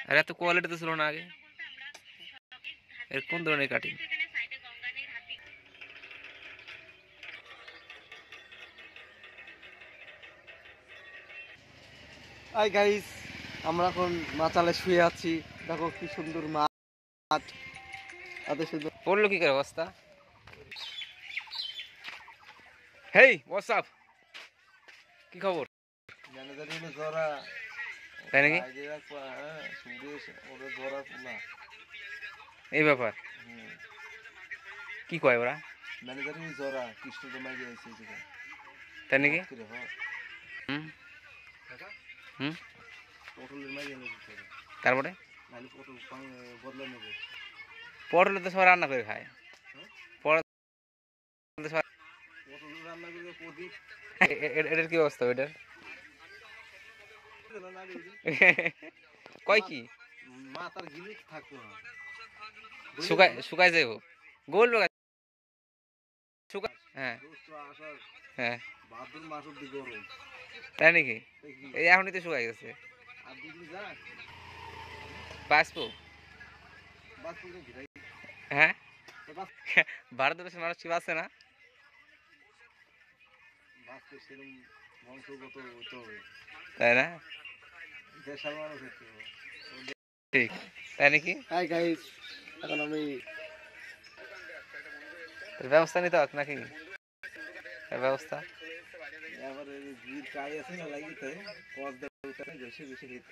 আর এত কোয়ালিটি তো ছিল না আগে। এর কোন ধরনের কাটিং? হাই গাইস, আমরা এখন মাচালে শুয়ে আছি। দেখো কি সুন্দর মাঠ, এত সুন্দর। পড়লো কি করে অবস্থা? হেই হোয়াটসঅ্যাপ, কি খবর? তাই নাকি? এই ব্যাপার কি কয় ওরা? তাই নাকি? হুম হুম, তারপরে পটলে তো সবাই রান্না করে খায়। পটল তো সবাই এটার কি অবস্থা ওইটার? কয় কি শুকায় শুকায় যাইব গোল শুকায়? হ্যাঁ হ্যাঁ, তাই নাকি? এই এখনই তো শুকাই গেছে। বাঁচবো? হ্যাঁ, ভারতবর্ষের মানুষ কি বাঁচে না? তাই না? ঠিক, তাই নাকি? হাই গাইস, এখন আমি ব্যবস্থা নিতে হবে নাকি? ব্যবস্থা এবারে ভিড় কাই আছে না লাগিতে কস দে বেশি বেশি ভিড়